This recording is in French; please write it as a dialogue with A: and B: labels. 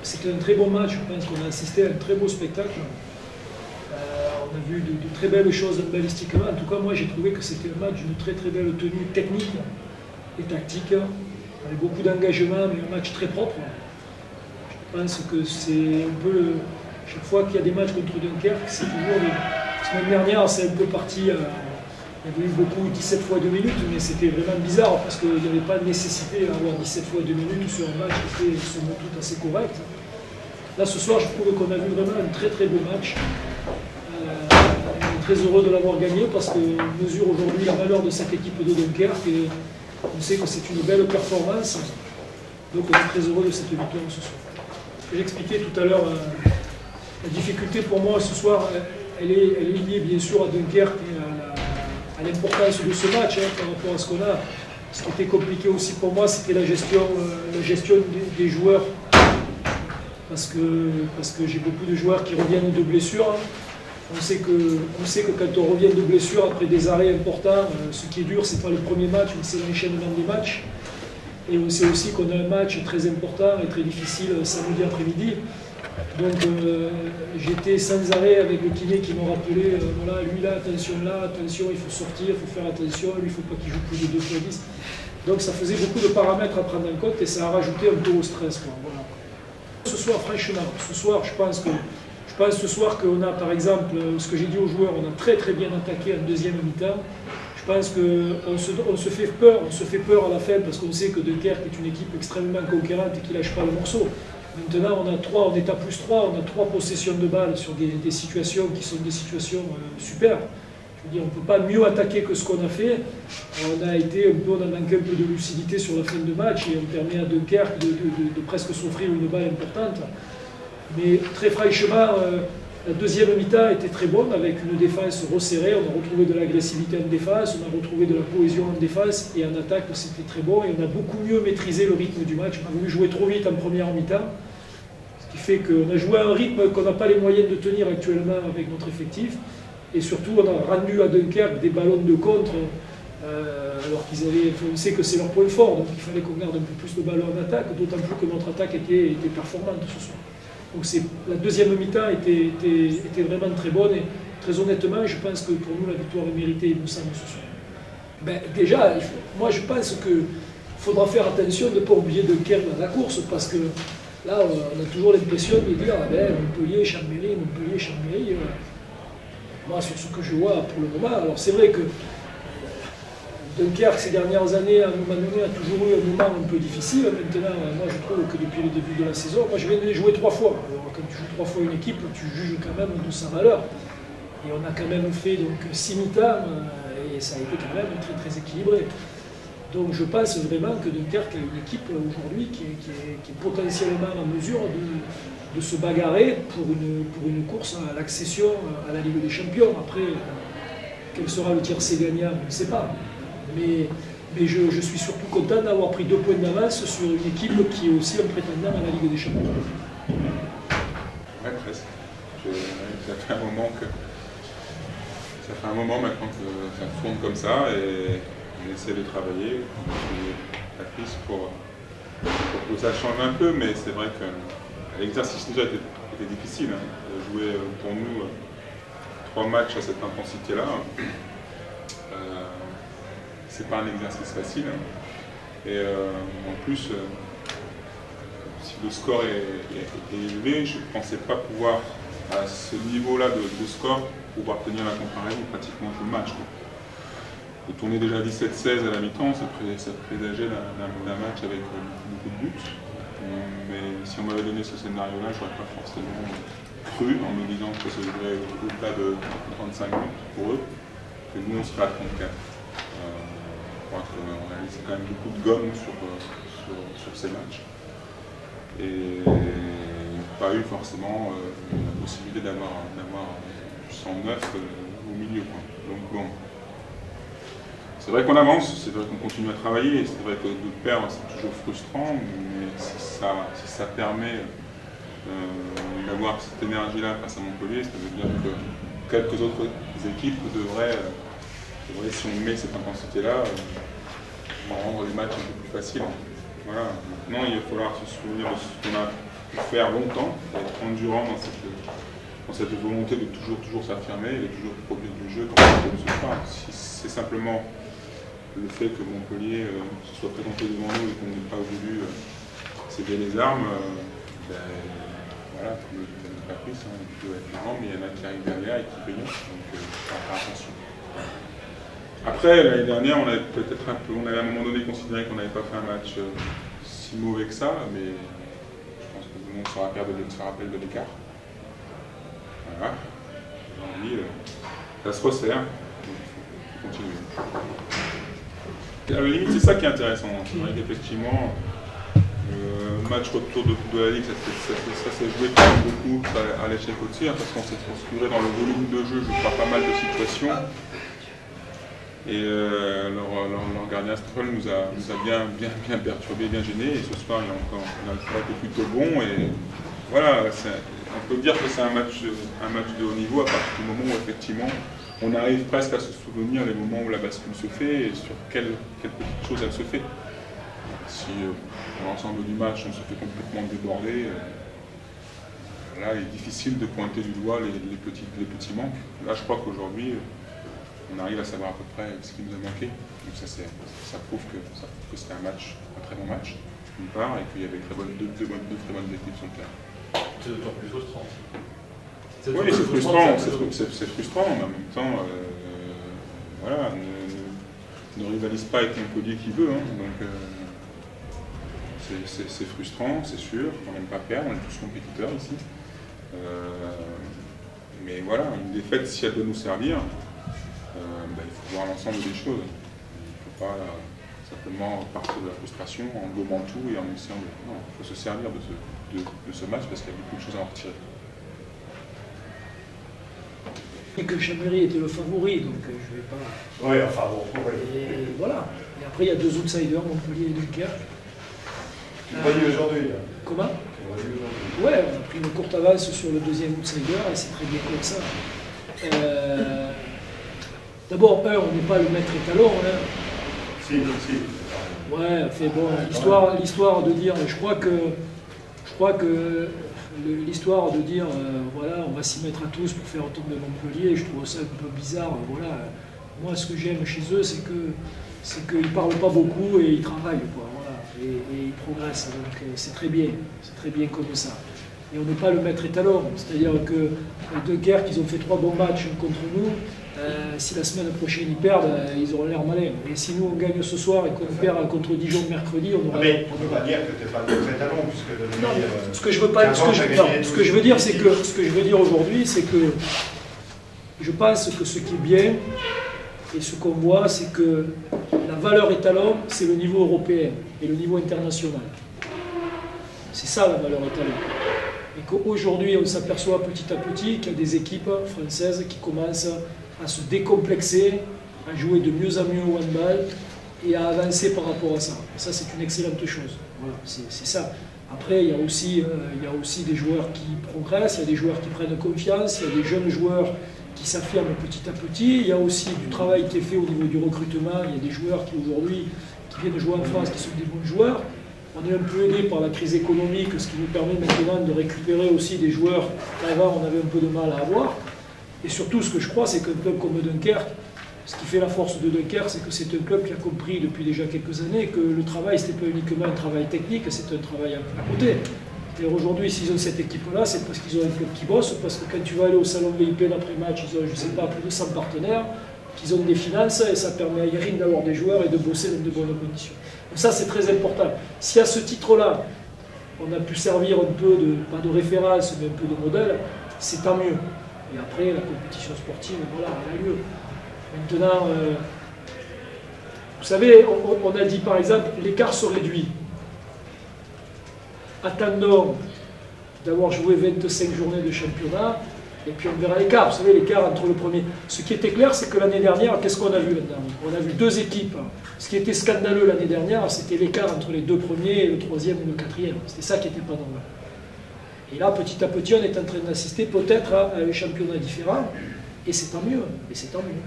A: c'était un très bon match, je pense qu'on a assisté à un très beau spectacle. On a vu de très belles choses balistiquement. En tout cas, moi j'ai trouvé que c'était un match d'une très belle tenue technique et tactique, avec beaucoup d'engagement, mais un match très propre. Je pense que c'est un peu, chaque fois qu'il y a des matchs contre Dunkerque, c'est toujours la semaine dernière, c'est un peu parti, il y avait eu beaucoup 17 fois 2 minutes, mais c'était vraiment bizarre parce qu'il n'y avait pas de nécessité d'avoir 17 fois 2 minutes sur un match qui était somme toute assez correct. Là ce soir, je trouve qu'on a vu vraiment un très beau match. On est très heureux de l'avoir gagné parce qu'on mesure aujourd'hui la valeur de cette équipe de Dunkerque et on sait que c'est une belle performance. Donc on est très heureux de cette victoire ce soir. J'expliquais tout à l'heure, la difficulté pour moi ce soir, elle est liée bien sûr à Dunkerque et à l'importance de ce match par rapport à ce qu'on a. Ce qui était compliqué aussi pour moi, c'était la gestion des joueurs. Parce que j'ai beaucoup de joueurs qui reviennent de blessures. On sait que quand on revient de blessure après des arrêts importants, ce qui est dur, c'est pas le premier match, mais c'est l'enchaînement des matchs. Et on sait aussi qu'on a un match très important et très difficile samedi après-midi. Donc j'étais sans arrêt avec le kiné qui m'a rappelé, voilà, lui là, attention, il faut sortir, il faut faire attention, lui il ne faut pas qu'il joue plus de 2 fois 10. Donc ça faisait beaucoup de paramètres à prendre en compte et ça a rajouté un peu au stress. Voilà. Ce soir, franchement, je pense ce soir qu'on a, par exemple, ce que j'ai dit aux joueurs, on a très bien attaqué en deuxième mi-temps. Je pense qu'on se fait peur à la fin parce qu'on sait que Dunkerque est une équipe extrêmement conquérante et qui ne lâche pas le morceau. Maintenant, on est à +3, on a 3 possessions de balles sur des situations qui sont des situations super. Je veux dire, on ne peut pas mieux attaquer que ce qu'on a fait. On a manqué un peu de lucidité sur la fin de match et on permet à Dunkerque de presque s'offrir une balle importante. Mais très franchement, la deuxième mi-temps était très bonne avec une défense resserrée. On a retrouvé de l'agressivité en défense, on a retrouvé de la cohésion en défense et en attaque c'était très bon. Et on a beaucoup mieux maîtrisé le rythme du match. On a voulu jouer trop vite en première mi-temps, ce qui fait qu'on a joué à un rythme qu'on n'a pas les moyens de tenir actuellement avec notre effectif. Et surtout, on a rendu à Dunkerque des ballons de contre, alors qu'ils avaient. On sait que c'est leur point fort, donc il fallait qu'on garde un peu plus de ballons en attaque, d'autant plus que notre attaque était performante ce soir. Donc la deuxième mi-temps était vraiment très bonne et très honnêtement, je pense que pour nous, la victoire est méritée, il me semble, ce soir. Ben, déjà, moi je pense qu'il faudra faire attention de ne pas oublier Dunkerque dans la course parce que là, on a toujours l'impression de dire ah ben, Montpellier, Chambéry. Moi, sur ce que je vois pour le moment, alors c'est vrai que Dunkerque, ces dernières années, à un moment donné, a toujours eu un moment un peu difficile. Maintenant, moi, je trouve que depuis le début de la saison, moi, je viens de les jouer 3 fois. Alors, quand tu joues 3 fois une équipe, tu juges quand même de sa valeur. Et on a quand même fait donc 6 mi-temps, et ça a été quand même très équilibré. Donc, je pense vraiment que Dunkerque est une équipe aujourd'hui qui est potentiellement en mesure de se bagarrer pour une course à l'accession à la Ligue des Champions. Après, quel sera le tiercé gagnant, on ne sait pas. Mais je suis surtout content d'avoir pris 2 points d'avance sur une équipe qui est aussi un prétendant à la Ligue des Champions.
B: Ouais, presque. Ça fait un moment maintenant que ça tourne comme ça et on essaie de travailler. On a la piste pour que ça change un peu, mais c'est vrai que l'exercice déjà était difficile. Hein, de jouer pour nous 3 matchs à cette intensité-là. C'est pas un exercice facile. Et en plus, si le score est élevé, je ne pensais pas pouvoir, à ce niveau-là de score, pouvoir tenir la comparaison pratiquement tout le match. De tourner déjà 17-16 à la mi-temps, ça présageait d'un match avec beaucoup de buts. Mais si on m'avait donné ce scénario-là, je n'aurais pas forcément cru en me disant que ça jouerait au-delà de 35 minutes pour eux, que nous on serait à 34. Je crois qu'on a laissé quand même beaucoup de gomme sur ces matchs. Et pas eu forcément la possibilité d'avoir 109 au milieu. Quoi. Donc bon, c'est vrai qu'on avance, c'est vrai qu'on continue à travailler, c'est vrai que de perdre c'est toujours frustrant, mais si ça permet d'avoir cette énergie-là face à Montpellier, ça veut dire que quelques autres équipes devraient, si on met cette intensité-là, rendre les matchs un peu plus faciles. Voilà. Maintenant, il va falloir se souvenir de ce qu'on a pu faire longtemps, être endurant dans cette volonté de toujours s'affirmer et de toujours produire du jeu quand on ne se pas. Si c'est simplement le fait que Montpellier se soit présenté devant nous et qu'on n'ait pas voulu céder les armes, voilà, comme le Patrice, hein, il peut être grand, mais il y en a qui arrivent derrière et qui brillent, donc il faut faire attention. Après, l'année dernière, on avait peut-être un peu, on avait à un moment donné considéré qu'on n'avait pas fait un match si mauvais que ça, mais je pense que tout le monde se rappelle de l'écart. Voilà. Aujourd'hui, ça se resserre, donc il faut continuer. À la limite, c'est ça qui est intéressant. C'est vrai qu'effectivement, le match retour de la Ligue, ça s'est joué quand même beaucoup à l'échec au-dessus, parce qu'on s'est transféré dans le volume de jeu, je crois, pas mal de situations. Et leur gardien Stroll nous a bien perturbé, bien gêné. Et ce soir, il a été plutôt bon. Et voilà, on peut dire que c'est un match de haut niveau à partir du moment où effectivement on arrive presque à se souvenir les moments où la bascule se fait et sur quelle petite chose elle se fait. Si dans l'ensemble du match on se fait complètement déborder, là il est difficile de pointer du doigt les petits manques. Là je crois qu'aujourd'hui on arrive à savoir à peu près ce qui nous a manqué. Donc ça prouve que c'était un très bon match, d'une part, et qu'il y avait deux très bonnes équipes sur le terrain.
C: C'est d'autant plus frustrant.
B: Oui, c'est frustrant, mais en même temps, voilà, ne rivalise pas avec Montpellier qui veut, hein, donc c'est frustrant, c'est sûr, on n'aime pas perdre, on est tous compétiteurs ici. Mais voilà, une défaite, si elle doit nous servir, il faut voir l'ensemble des choses. Il ne faut pas simplement partir de la frustration en gommant tout et en essayant de... Non, il faut se servir de ce match parce qu'il y a beaucoup de choses à en retirer.
A: Et que Chambéry était le favori, donc je ne vais pas...
C: Oui, enfin bon, oui.
A: Et voilà. Et après, il y a deux outsiders, Montpellier et Dunkerque.
C: Tu m'as dit aujourd'hui.
A: Comment?
C: Tu m'as dit aujourd'hui.
A: Ouais, on a pris une courte avance sur le deuxième outsider et c'est très bien comme ça. D'abord, on n'est pas le maître étalon. Hein.
C: Si.
A: Ouais, fait bon, l'histoire de dire, je crois que l'histoire de dire, voilà, on va s'y mettre à tous pour faire tomber Montpellier, je trouve ça un peu bizarre. Voilà. Moi, ce que j'aime chez eux, c'est qu'ils ne parlent pas beaucoup et ils travaillent, quoi. Voilà. Et ils progressent. Donc c'est très bien comme ça. Et on n'est pas le maître étalon, c'est-à-dire que Dunkerque, ils ont fait 3 bons matchs contre nous. Si la semaine prochaine ils perdent, ils auront l'air malins. Et si nous on gagne ce soir et qu'on perd contre Dijon mercredi, on aura...
C: Mais on ne peut pas dire que tu n'es pas le maître étalon, puisque de
A: non, ce que je veux dire, c'est que ce que je veux dire aujourd'hui, c'est que je pense que ce qui est bien et ce qu'on voit, c'est que la valeur étalon, c'est le niveau européen et le niveau international. C'est ça la valeur étalon. Et qu'aujourd'hui, on s'aperçoit petit à petit qu'il y a des équipes françaises qui commencent à se décomplexer, à jouer de mieux en mieux au handball et à avancer par rapport à ça. Et ça, c'est une excellente chose. Voilà, c'est ça. Après, il y a aussi des joueurs qui progressent, il y a des joueurs qui prennent confiance, il y a des jeunes joueurs qui s'affirment petit à petit. Il y a aussi du travail qui est fait au niveau du recrutement. Il y a des joueurs qui aujourd'hui, qui viennent jouer en France, qui sont des bons joueurs. On est un peu aidé par la crise économique, ce qui nous permet maintenant de récupérer aussi des joueurs qu'avant on avait un peu de mal à avoir. Et surtout, ce que je crois, c'est qu'un club comme Dunkerque, ce qui fait la force de Dunkerque, c'est que c'est un club qui a compris depuis déjà quelques années que le travail, ce n'était pas uniquement un travail technique, c'est un travail à côté. C'est-à-dire aujourd'hui, s'ils ont cette équipe-là, c'est parce qu'ils ont un club qui bosse, parce que quand tu vas aller au salon VIP l'après-match, ils ont, je ne sais pas, plus de 100 partenaires, qu'ils ont des finances, et ça permet à Irine d'avoir des joueurs et de bosser dans de bonnes conditions. Donc ça, c'est très important. Si à ce titre-là, on a pu servir un peu, pas de référence, mais un peu de modèle, c'est tant mieux. Et après, la compétition sportive, voilà, elle a lieu. Maintenant, vous savez, on a dit par exemple, l'écart se réduit. Attendons d'avoir joué 25 journées de championnat, et puis on verra l'écart. Vous savez, l'écart entre le premier. Ce qui était clair, c'est que l'année dernière, qu'est-ce qu'on a vu là-dedans? On a vu 2 équipes. Ce qui était scandaleux l'année dernière, c'était l'écart entre les 2 premiers et le 3e ou le 4e. C'était ça qui n'était pas normal. Et là, petit à petit, on est en train d'assister peut-être à un championnat différent, et c'est tant mieux. Et c'est tant mieux.